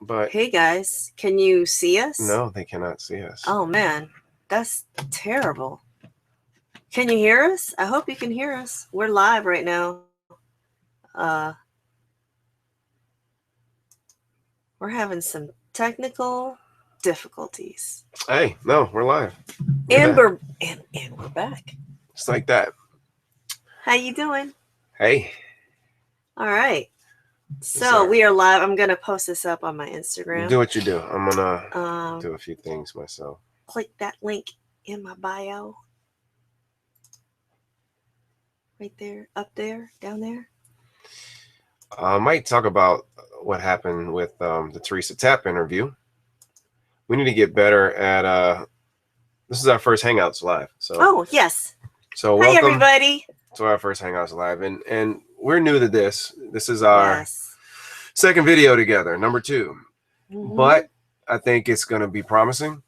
But Hey guys, can you see us? no, they cannot see us. Oh man, that's terrible. Can you hear us? I hope you can hear us. We're live right now. Uh, we're having some technical difficulties. Hey, no, we're live. Look at And that. we're back. Just like that. How you doing? Hey, All right. it's So all right. we are live. I'm gonna post this up on my Instagram. Do what you do. I'm gonna Um, do a few things myself. click that link in my bio. Right there, up there, down there. I might talk about what happened with the Teresa Tapp interview. We need to get better at. This is our first Hangouts live, Oh yes. so Hi welcome everybody. to our first Hangouts live, and we're new to this. This is our Yes. second video together, number 2. Mm-hmm. But I think it's going to be promising.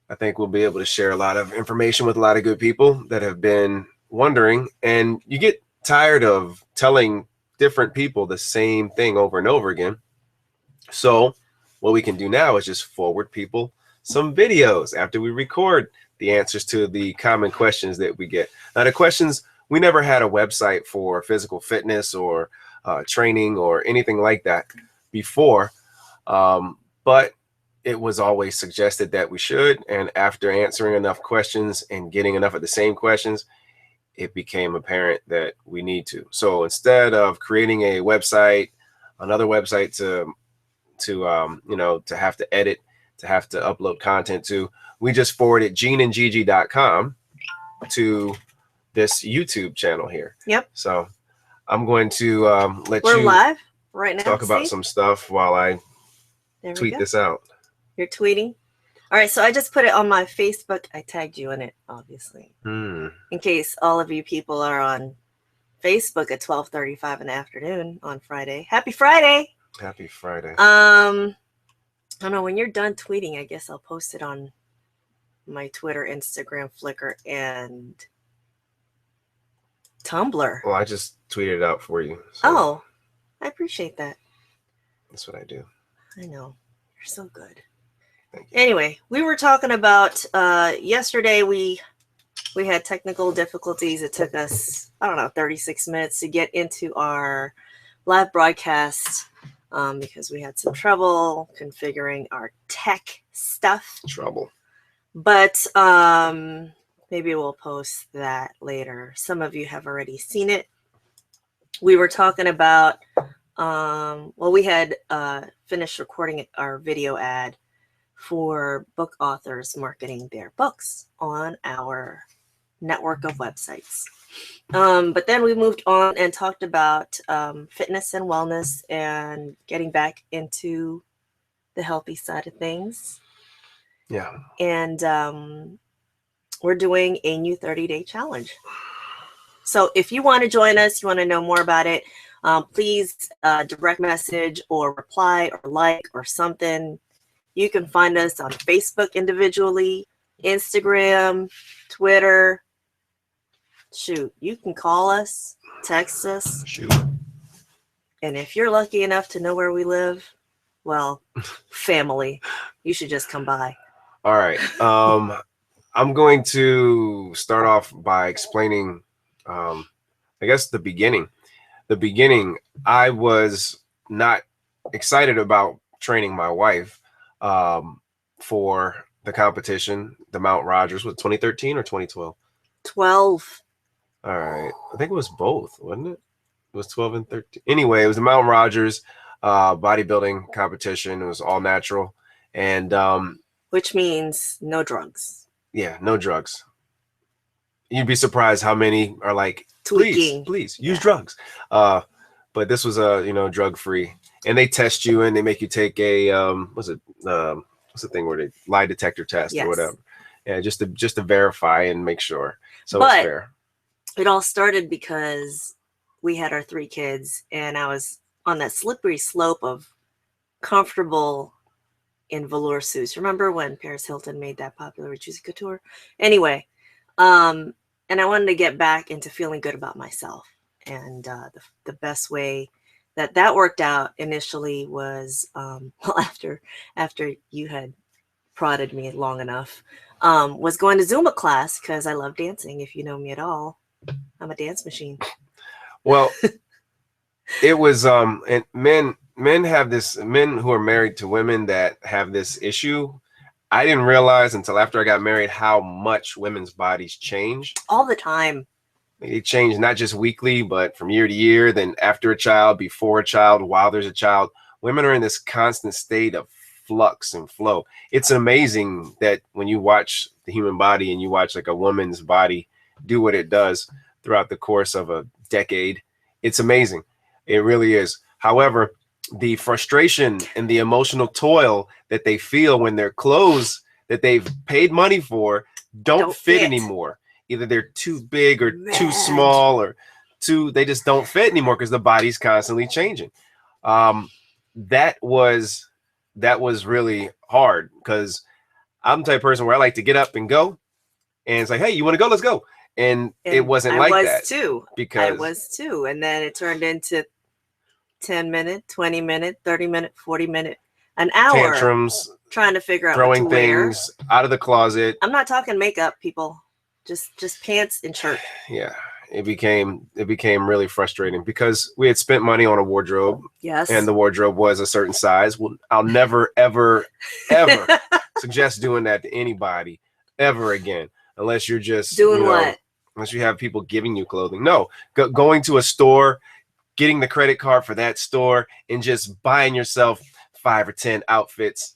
I think we'll be able to share a lot of information with a lot of good people that have been wondering. And you get tired of telling different people the same thing over and over again. So what we can do now is just forward people some videos after we record the answers to the common questions that we get. Now, the questions, we never had a website for physical fitness or training or anything like that before. But it was always suggested that we should. And after answering enough questions and getting enough of the same questions, it became apparent that we need to. So instead of creating a website, another website to have to edit, to have to upload content to, we just forwarded GeneandGigi.com to this YouTube channel here. Yep. So I'm going to let We're you live right now. talk about some stuff while I tweet this out. You're tweeting? All right, so I just put it on my Facebook. I tagged you in it, obviously. In case all of you people are on Facebook at 12:35 in the afternoon on Friday. Happy Friday. Happy Friday. I don't know, when you're done tweeting, I guess I'll post it on my Twitter, Instagram, Flickr, and Tumblr. Well, I just tweeted it out for you. So. Oh, I appreciate that. That's what I do. I know. You're so good. Anyway, we were talking about yesterday we had technical difficulties. It took us, 36 minutes to get into our live broadcast because we had some trouble configuring our tech stuff. Trouble. But maybe we'll post that later. Some of you have already seen it. We were talking about, we had finished recording our video ad for book authors marketing their books on our network of websites. But then we moved on and talked about fitness and wellness and getting back into the healthy side of things. Yeah. And we're doing a new 30-day challenge. So if you want to join us, you want to know more about it, please direct message or reply or like or something. You can find us on Facebook individually, Instagram, Twitter. Shoot, you can call us, text us. Shoot. And if you're lucky enough to know where we live, well, family, you should just come by. All right. I'm going to start off by explaining, I guess, the beginning. The beginning, I was not excited about training my wife for the competition, the Mount Rogers, was 2013 or 2012? 12. All right. I think it was both, wasn't it? It was 12 and 13. Anyway, it was the Mount Rogers bodybuilding competition. It was all natural. And which means no drugs. Yeah, no drugs. You'd be surprised how many are like, tweaking. Please use drugs. But this was drug-free. And they test you and they make you take a what's the thing where they lie detector test or whatever. Yeah, just to verify and make sure. So it's fair. It all started because we had our 3 kids and I was on that slippery slope of comfortable in velour suits. Remember when Paris Hilton made that popular with Juicy Couture? Anyway, and I wanted to get back into feeling good about myself. And the best way that worked out initially was well, after you had prodded me long enough, was going to Zumba class because I love dancing. If you know me at all, I'm a dance machine. Well, it was and men have this, men who are married to women that have this issue. I didn't realize until after I got married how much women's bodies change all the time. They change not just weekly, but from year to year, then after a child, before a child, while there's a child. Women are in this constant state of flux and flow. It's amazing that when you watch the human body and you watch like a woman's body do what it does throughout the course of a decade, it's amazing. It really is. However, the frustration and the emotional toil that they feel when their clothes that they've paid money for don't fit anymore. Either they're too big or too small or they just don't fit anymore because the body's constantly changing. That was really hard because I'm the type of person where I like to get up and go, and it's like, hey, you want to go? Let's go. And it wasn't like that. I was too. And then it turned into 10-minute, 20-minute, 30-minute, 40-minute, an hour. Tantrums. Trying to figure out throwing what to things wear. Out of the closet. I'm not talking makeup, people. Just pants and shirt. Yeah. It became really frustrating because we had spent money on a wardrobe. Yes. And the wardrobe was a certain size. Well, I'll never, ever, ever suggest doing that to anybody ever again, unless you're just doing what? Unless you have people giving you clothing. No, going to a store, getting the credit card for that store, and just buying yourself 5 or 10 outfits.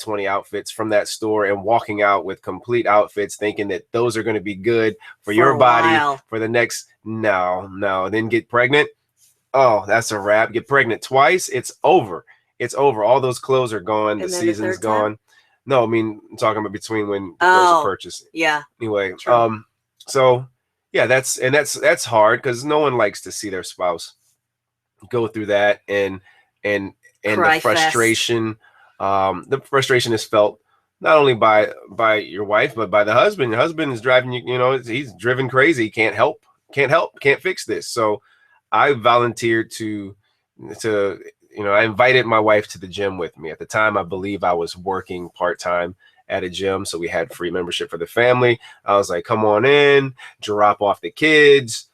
20 outfits from that store and walking out with complete outfits thinking that those are going to be good for your body for the next then get pregnant. Oh, that's a wrap. Get pregnant twice, it's over. All those clothes are gone. The season's gone. No, I mean, I'm talking about between when the clothes are purchased. Yeah. Anyway, so yeah, that's hard because no one likes to see their spouse go through that and the frustration. The frustration is felt not only by your wife, but by the husband. Your husband is driving you, he's driven crazy. Can't fix this. So I volunteered to I invited my wife to the gym with me. At the time, I believe I was working part-time at a gym. So we had free membership for the family. I was like, come on in, drop off the kids.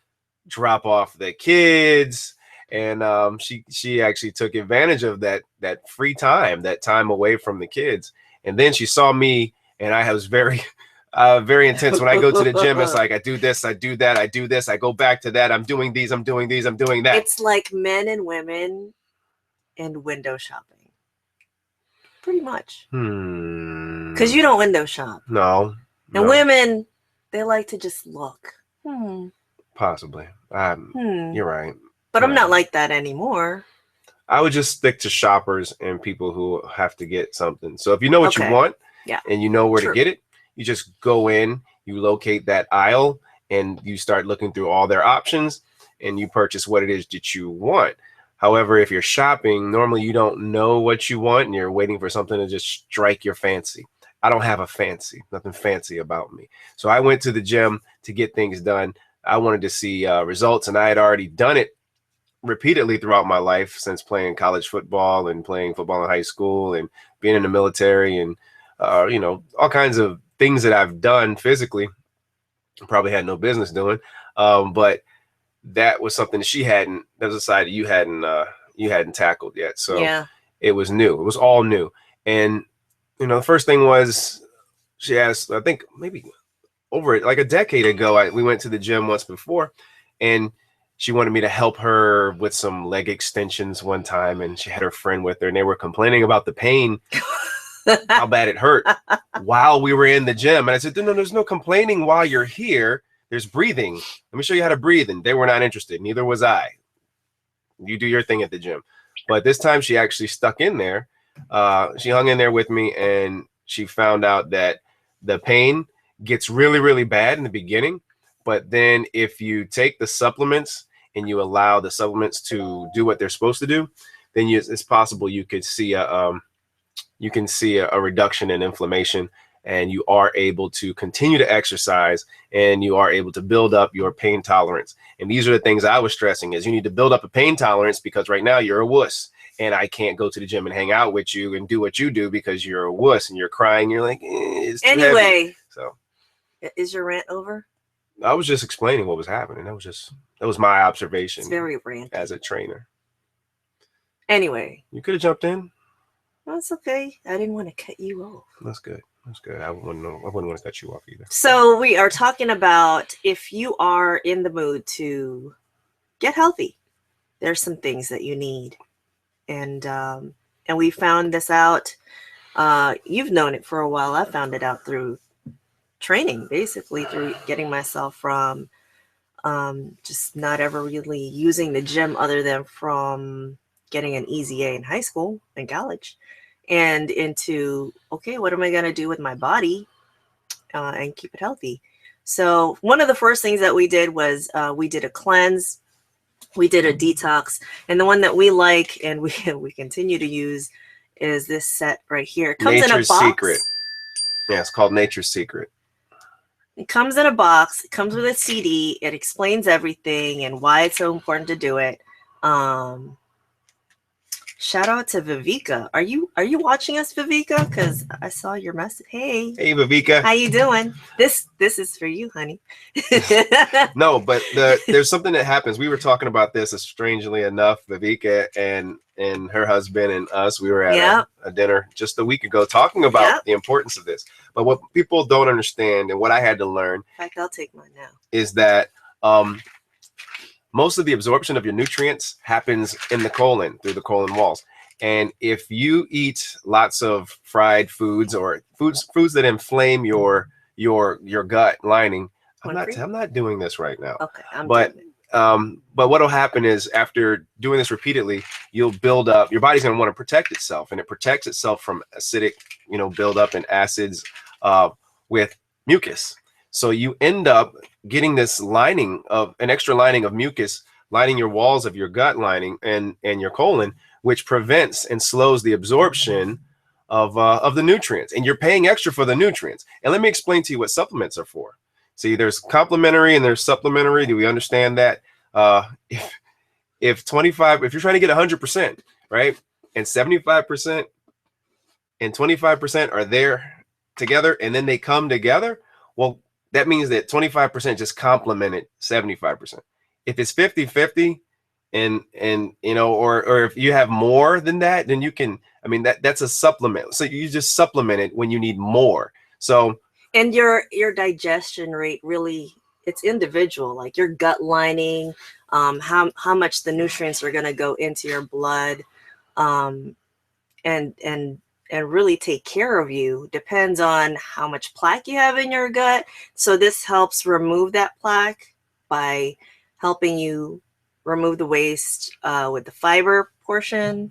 And she actually took advantage of that free time, that time away from the kids. And then she saw me, and I was very intense. When I go to the gym, it's like I do this, I do that, I do this, I go back to that. I'm doing these, I'm doing these, I'm doing that. It's like men and women and window shopping, pretty much. Because you don't window shop. No. And women, they like to just look. Possibly. You're right. But I'm not like that anymore. I would just stick to shoppers and people who have to get something. So if you know what you want and you know where to get it, you just go in, you locate that aisle, and you start looking through all their options, and you purchase what it is that you want. However, if you're shopping, normally you don't know what you want, and you're waiting for something to just strike your fancy. I don't have nothing fancy about me. So I went to the gym to get things done. I wanted to see results, and I had already done it repeatedly throughout my life since playing college football and playing football in high school and being in the military and all kinds of things that I've done physically probably had no business doing, but that was something that was a side that you hadn't tackled yet. So it was new. It was all new. And the first thing was she asked, I think maybe over like a decade ago, we went to the gym once before, and she wanted me to help her with some leg extensions one time, and she had her friend with her, and they were complaining about the pain, how bad it hurt while we were in the gym. And I said, no, there's no complaining while you're here. There's breathing. Let me show you how to breathe. And they were not interested. Neither was I. You do your thing at the gym. But this time she actually stuck in there. She hung in there with me, and she found out that the pain gets really, really bad in the beginning. But then if you take the supplements and you allow the supplements to do what they're supposed to do, then it's possible you could see a reduction in inflammation and you are able to continue to exercise, and you are able to build up your pain tolerance. And these are the things I was stressing, is you need to build up a pain tolerance, because right now you're a wuss, and I can't go to the gym and hang out with you and do what you do because you're a wuss and you're crying. You're like, it's too heavy. So is your rant over? I was just explaining what was happening. That was my observation. It's very ranty. As a trainer. Anyway. You could have jumped in. That's okay. I didn't want to cut you off. That's good. That's good. I wouldn't want to cut you off either. So we are talking about, if you are in the mood to get healthy, there's some things that you need. And we found this out. You've known it for a while. I found it out through training, basically through getting myself from just not ever really using the gym other than from getting an easy A in high school and college, and into, okay, what am I going to do with my body and keep it healthy? So one of the first things that we did was we did a cleanse, we did a detox, and the one that we like and we continue to use is this set right here. It comes Nature's in a box. Secret. Yeah, it's called Nature's Secret. It comes in a box. It comes with a CD. It explains everything and why it's so important to do it. Shout out to Viveka. Are you watching us, Viveka? Because I saw your message. Hey Viveka. How you doing? This is for you, honey. No, but there's something that happens. We were talking about this, strangely enough, Viveka and her husband and us. We were at a dinner just a week ago talking about the importance of this. But what people don't understand, and what I had to learn, in fact, I'll take mine now, is that most of the absorption of your nutrients happens in the colon, through the colon walls. And if you eat lots of fried foods or foods that inflame your gut lining, I'm not doing this right now. Okay, but what'll happen is, after doing this repeatedly, you'll build up. Your body's going to want to protect itself, and it protects itself from acidic, buildup and acids with mucus. So you end up getting this an extra lining of mucus lining your walls of your gut lining and your colon, which prevents and slows the absorption of the nutrients. And you're paying extra for the nutrients. And let me explain to you what supplements are for. See, there's complementary and there's supplementary. Do we understand that? If you're trying to get 100%, right, and 75% and 25% are there together, and then they come together, well, that means that 25% just complemented 75%. If it's 50-50 and or if you have more than that, then you can, that's a supplement. So you just supplement it when you need more. So, and your digestion rate, really, it's individual, like your gut lining, how much the nutrients are going to go into your blood, and really take care of you depends on how much plaque you have in your gut. So this helps remove that plaque by helping you remove the waste with the fiber portion.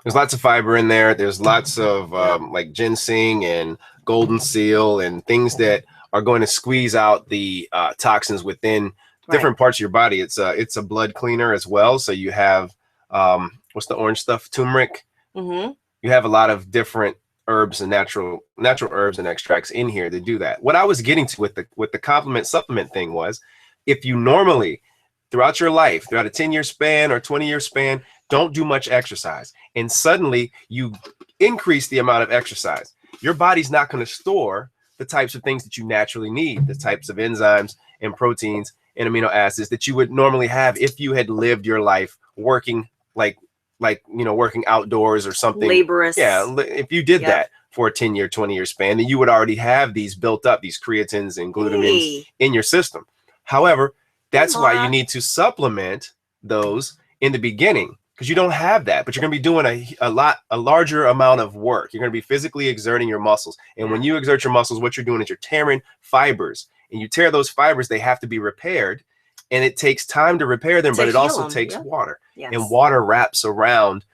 There's lots of fiber in there. There's lots of like ginseng and golden seal and things that are going to squeeze out the toxins within different parts of your body. It's a blood cleaner as well. So you have what's the orange stuff? Turmeric. Mm-hmm. You have a lot of different herbs and natural herbs and extracts in here to do that. What I was getting to with the complement supplement thing was, if you normally throughout your life, throughout a 10-year span or 20-year span, don't do much exercise, and suddenly you increase the amount of exercise, your body's not going to store the types of things that you naturally need, the types of enzymes and proteins and amino acids that you would normally have if you had lived your life working working outdoors or something laborious. Yeah, if you did that for a 10-year, 20-year span, then you would already have these built up, these creatines and glutamines in your system. However, that's why you need to supplement those in the beginning, because you don't have that, but you're going to be doing a larger amount of work. You're going to be physically exerting your muscles. And when you exert your muscles, what you're doing is you're tearing fibers, and you tear those fibers, they have to be repaired. And it takes time to repair them, but it also takes water. Yes. And water wraps around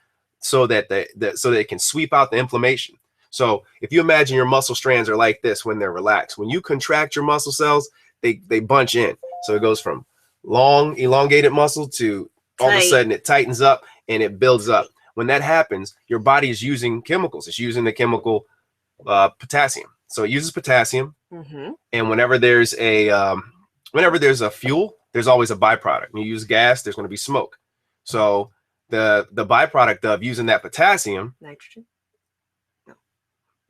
so that so that it can sweep out the inflammation. So if you imagine your muscle strands are like this when they're relaxed. When you contract your muscle cells, they bunch in. So it goes from long, elongated muscle to all of a sudden it tightens up and it builds up. When that happens, your body is using chemicals. It's using the chemical potassium. So it uses potassium, Mm-hmm. and whenever there's a fuel, there's always a byproduct. When you use gas, there's going to be smoke. So the byproduct of using that potassium, Nitrogen.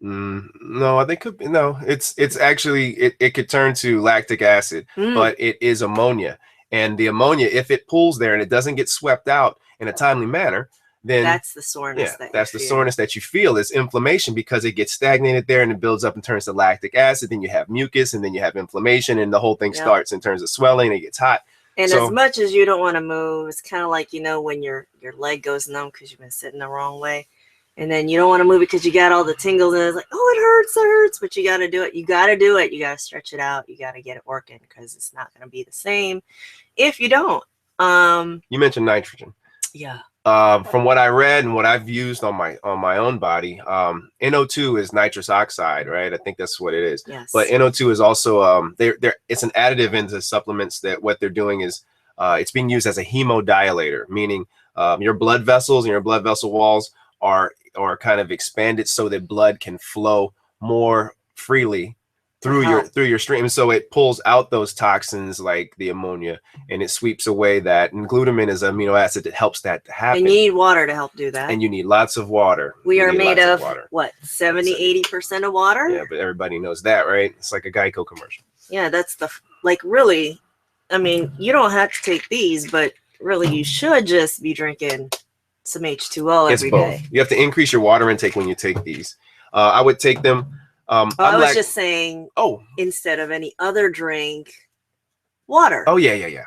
no, they could be, no. It's actually it could turn to lactic acid, but it is ammonia, and the ammonia, if it pools there and it doesn't get swept out in a timely manner, then that's the soreness. That's the soreness that you feel is inflammation, because it gets stagnated there and it builds up and turns to lactic acid. Then you have mucus, and then you have inflammation, and the whole thing starts in terms of swelling. It gets hot. And as much as you don't want to move, it's kind of like, when your leg goes numb because you've been sitting the wrong way, and then you don't want to move because you got all the tingles, and it's like, oh, it hurts, but you got to do it. You got to do it. You got to stretch it out. You got to get it working, because it's not going to be the same if you don't. You mentioned nitrogen. Yeah. From what I read and what I've used on my own body, NO2 is nitrous oxide, right? I think that's what it is. Yes. But NO2 is also it's an additive into supplements that what they're doing is it's being used as a hemodilator, meaning your blood vessels and your blood vessel walls are kind of expanded so that blood can flow more freely through your stream, so it pulls out those toxins like the ammonia, and it sweeps away that. And glutamine is an amino acid that helps that to happen. And you need water to help do that. And you need lots of water. We are made of what, 70-80% of water? Yeah, but everybody knows that, right? It's like a Geico commercial. Yeah, that's really, I mean, you don't have to take these, but really you should just be drinking some H2O every day. You have to increase your water intake when you take these. I would take them. I was just saying, instead of any other drink, water. Oh, yeah.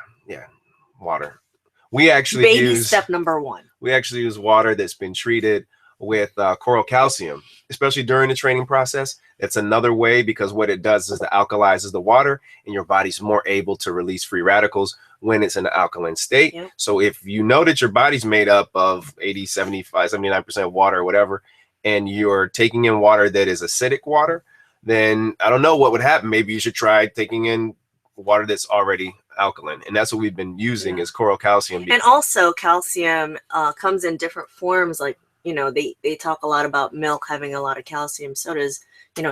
Water. We actually use step number 1. We actually use water that's been treated with coral calcium, especially during the training process. It's another way, because what it does is it alkalizes the water, and your body's more able to release free radicals when it's in an alkaline state. Yep. So if you know that your body's made up of 80, 75, 79% water or whatever, and you're taking in water that is acidic water, then I don't know what would happen. Maybe you should try taking in water that's already alkaline. And that's what we've been using is coral calcium. And also calcium comes in different forms. Like, they talk a lot about milk having a lot of calcium. So does,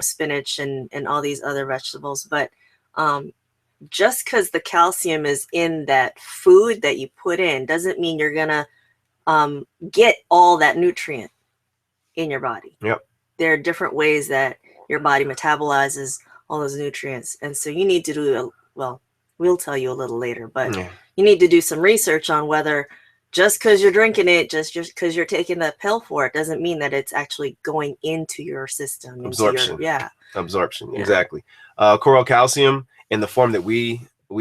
spinach and all these other vegetables. But just because the calcium is in that food that you put in doesn't mean you're going to get all that nutrient in your body. Yep. There are different ways that your body metabolizes all those nutrients. And so you need to do, we'll tell you a little later, but you need to do some research on whether just because you're drinking it, just because you're taking the pill for it, doesn't mean that it's actually going into your system. Absorption. Absorption. Yeah. Exactly. Coral calcium in the form that we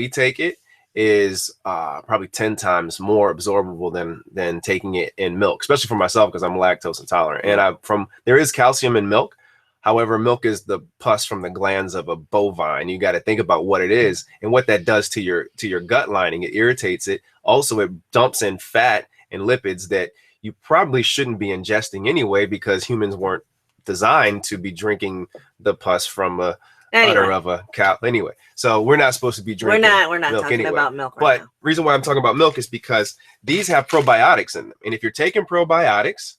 take it is probably 10 times more absorbable than taking it in milk, especially for myself, because I'm lactose intolerant. And there is calcium in milk. However, milk is the pus from the glands of a bovine. You got to think about what it is and what that does to your gut lining. It irritates it. Also, it dumps in fat and lipids that you probably shouldn't be ingesting anyway, because humans weren't designed to be drinking the pus from a udder of a cow. Anyway, so we're not supposed to be drinking. We're not talking about milk right now. But reason why I'm talking about milk is because these have probiotics in them, and if you're taking probiotics,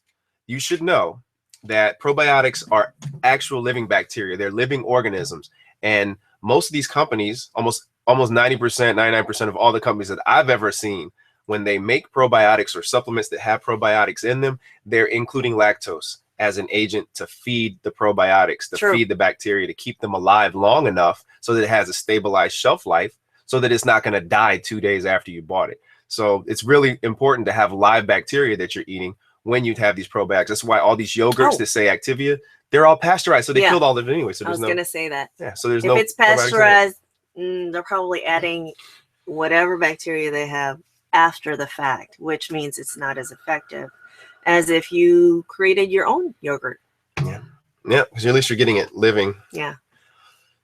you should know that probiotics are actual living bacteria. They're living organisms, and most of these companies, almost 90%, 99% of all the companies that I've ever seen, when they make probiotics or supplements that have probiotics in them, they're including lactose as an agent to feed the probiotics, to feed the bacteria, to keep them alive long enough so that it has a stabilized shelf life, so that it's not going to die 2 days after you bought it. So it's really important to have live bacteria that you're eating when you have these probiotics. That's why all these yogurts that say Activia, they're all pasteurized, so they killed all of it anyway. So I was going to say that. Yeah, so there's if it's pasteurized, they're probably adding whatever bacteria they have after the fact, which means it's not as effective as if you created your own yogurt. Yeah, because at least you're getting it living. Yeah.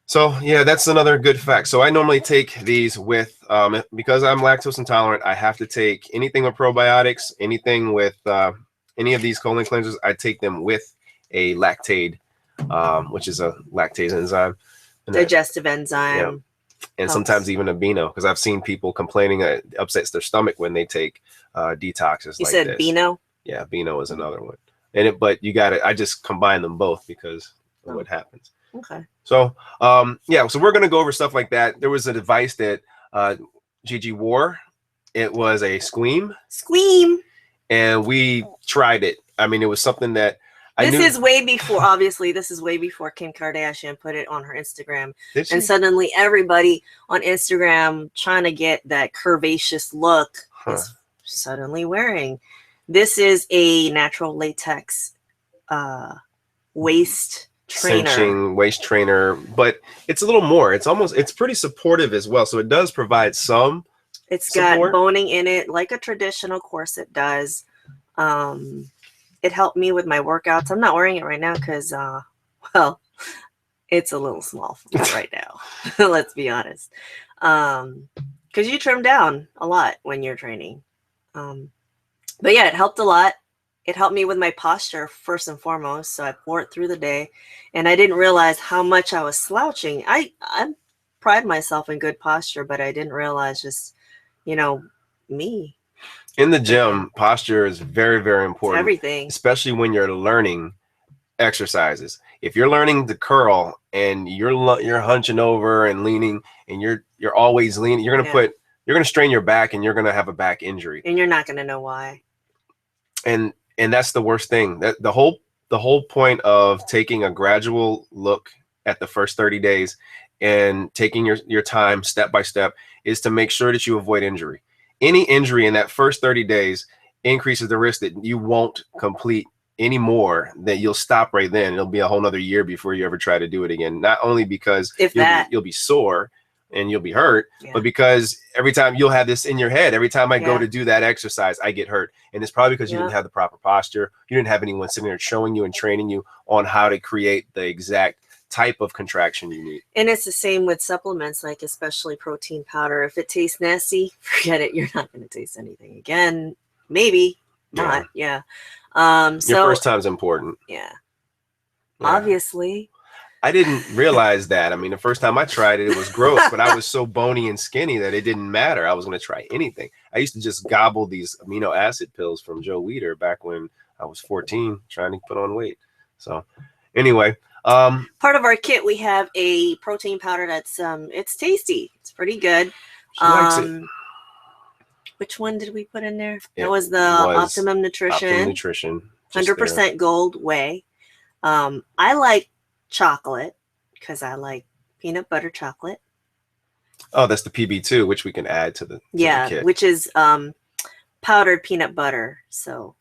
So yeah, that's another good fact. So I normally take these with, because I'm lactose intolerant, I have to take anything with probiotics, anything with any of these colon cleansers, I take them with a lactase, which is a lactase enzyme. Digestive enzyme. Yeah. And sometimes even a Beano, because I've seen people complaining it upsets their stomach when they take detoxes. You said Beano? Yeah, Beano is another one. But you got it. I just combine them both because of what happens. Okay. So, yeah, so we're going to go over stuff like that. There was a device that Gigi wore. It was a Squeam. Squeam. And we tried it. I mean, it was something that I knew. This is way before, obviously, this is way before Kim Kardashian put it on her Instagram. Did she? And suddenly everybody on Instagram trying to get that curvaceous look is suddenly wearing. This is a natural latex waist trainer. Cinching waist trainer, but it's a little more. It's pretty supportive as well. So it does provide some It's support. got boning in it like a traditional corset does. It helped me with my workouts. I'm not wearing it right now because, well, it's a little small for me right now. Let's be honest. Because you trim down a lot when you're training. But yeah, it helped a lot. It helped me with my posture first and foremost. So I wore it through the day, and I didn't realize how much I was slouching. I pride myself in good posture, but I didn't realize just, me. In the gym, posture is very, very important. Everything. Especially when you're learning exercises. If you're learning to curl and you're hunching over and leaning and you're always leaning, you're gonna strain your back and you're gonna have a back injury. And you're not gonna know why. And that's the worst thing. That the whole point of taking a gradual look at the first 30 days and taking your time step by step is to make sure that you avoid injury. Any injury in that first 30 days increases the risk that you won't complete any more, that you'll stop right then. It'll be a whole nother year before you ever try to do it again. Not only because you'll be sore and you'll be hurt, but because every time you'll have this in your head, every time I go to do that exercise, I get hurt. And it's probably because you didn't have the proper posture. You didn't have anyone sitting there showing you and training you on how to create the exact type of contraction you need. And it's the same with supplements, like especially protein powder. If it tastes nasty, forget it. You're not going to taste anything again. Maybe not. Yeah. Your first time's important. Yeah. Obviously. I didn't realize that. I mean, the first time I tried it, it was gross, but I was so bony and skinny that it didn't matter. I was going to try anything. I used to just gobble these amino acid pills from Joe Weider back when I was 14 trying to put on weight. So anyway, part of our kit, we have a protein powder that's it's tasty. It's pretty good. She likes it. Which one did we put in there? It was the Optimum Nutrition. Optimum Nutrition. 100% gold whey. I like chocolate because I like peanut butter chocolate. Oh, that's the PB2, which we can add to the kit. Which is powdered peanut butter. So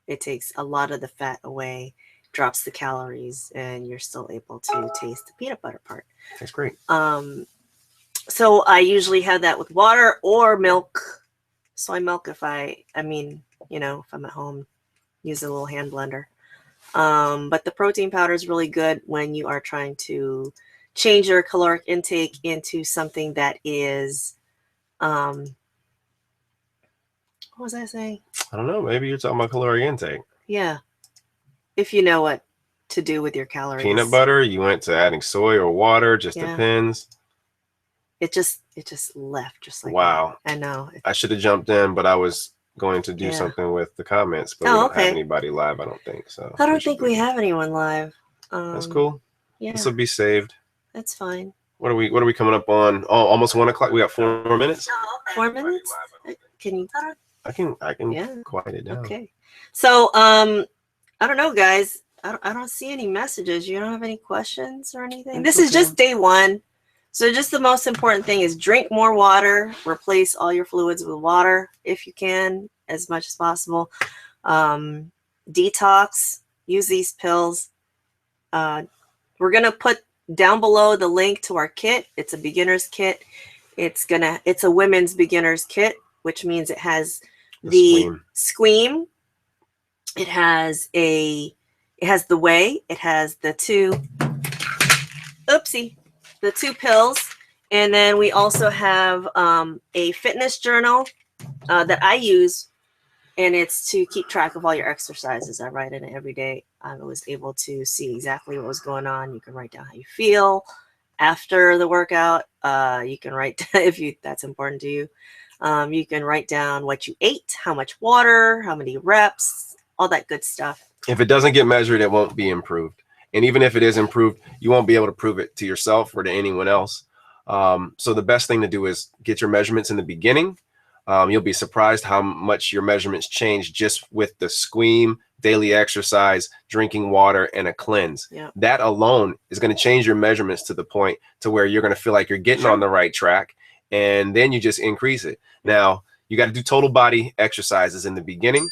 it takes a lot of the fat away, drops the calories, and you're still able to taste the peanut butter part. That's great. So I usually have that with water or milk. Soy milk if I'm at home, use a little hand blender. But the protein powder is really good when you are trying to change your caloric intake into something that is, what was I saying? I don't know. Maybe you're talking about caloric intake. Yeah. If you know what to do with your calories. Peanut butter, you went to adding soy or water, just depends. It just left just like wow. That. I know. I should have jumped in, but I was going to do something with the comments, but we don't have anybody live, I don't think. So I don't think we have anyone live. That's cool. Yeah. This will be saved. That's fine. What are we coming up on? Oh, almost 1 o'clock. We got 4 more minutes. 4 minutes? Can you? I can quiet it down. Okay. So I don't know, guys. I don't see any messages. You don't have any questions or anything? This is just day 1. So just the most important thing is drink more water. Replace all your fluids with water if you can, as much as possible. Detox. Use these pills. We're going to put down below the link to our kit. It's a beginner's kit. It's a women's beginner's kit, which means it has the Squeam. It has the whey. It has the 2 pills. And then we also have a fitness journal that I use, and it's to keep track of all your exercises. I write in it every day. I was able to see exactly what was going on. You can write down how you feel after the workout. You can write down, if that's important to you. You can write down what you ate, how much water, how many reps, all that good stuff. If it doesn't get measured, it won't be improved. And even if it is improved, you won't be able to prove it to yourself or to anyone else. So the best thing to do is get your measurements in the beginning. You'll be surprised how much your measurements change just with the squeam, daily exercise, drinking water, and a cleanse. Yeah. That alone is going to change your measurements to the point to where you're going to feel like you're getting on the right track, and then you just increase it. Now, you got to do total body exercises in the beginning.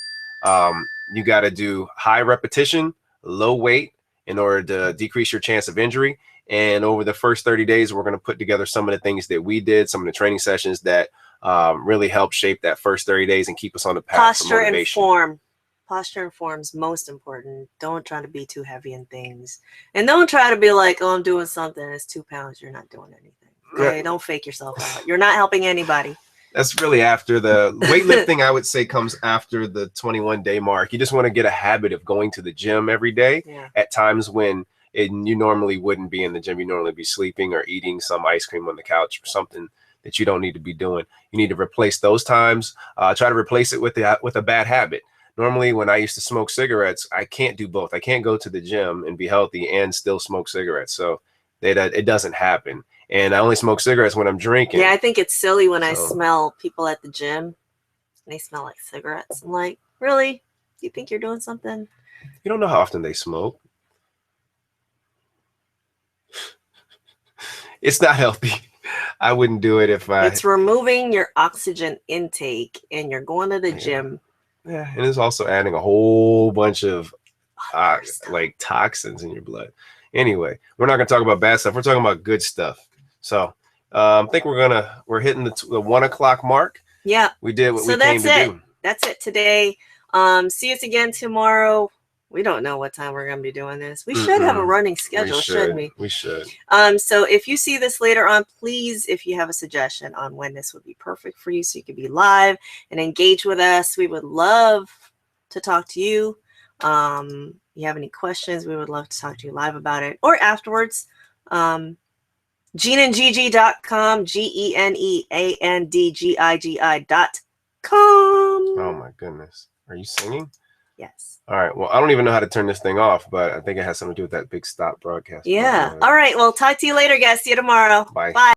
You got to do high repetition, low weight in order to decrease your chance of injury. And over the first 30 days, we're going to put together some of the things that we did, some of the training sessions that really help shape that first 30 days and keep us on the path to motivation. And form. Posture and form's most important. Don't try to be too heavy in things. And don't try to be like, oh, I'm doing something. It's 2 pounds. You're not doing anything. Okay? Don't fake yourself out. You're not helping anybody. That's really after the weightlifting, I would say, comes after the 21-day mark. You just want to get a habit of going to the gym every day at times when you normally wouldn't be in the gym. You normally be sleeping or eating some ice cream on the couch or something that you don't need to be doing. You need to replace those times. Try to replace it with a bad habit. Normally, when I used to smoke cigarettes, I can't do both. I can't go to the gym and be healthy and still smoke cigarettes. So it doesn't happen. And I only smoke cigarettes when I'm drinking. Yeah, I think it's silly when I smell people at the gym and they smell like cigarettes. I'm like, really? You think you're doing something? You don't know how often they smoke. It's not healthy. I wouldn't do it if I... It's removing your oxygen intake and you're going to the gym. Yeah, and it's also adding a whole bunch of like toxins in your blood. Anyway, we're not going to talk about bad stuff. We're talking about good stuff. So I think we're hitting the 1 o'clock mark. Yeah. We did what we came to do. That's it today. See us again tomorrow. We don't know what time we're going to be doing this. We should have a running schedule, shouldn't we? We should. So if you see this later on, please, if you have a suggestion on when this would be perfect for you so you could be live and engage with us, we would love to talk to you. If you have any questions, we would love to talk to you live about it or afterwards. GeneandGigi.com, GeneandGigi.com. Oh my goodness. Are you singing? Yes. All right. Well, I don't even know how to turn this thing off, but I think it has something to do with that big stop broadcast. Yeah. All right. Well, talk to you later, guys. See you tomorrow. Bye. Bye.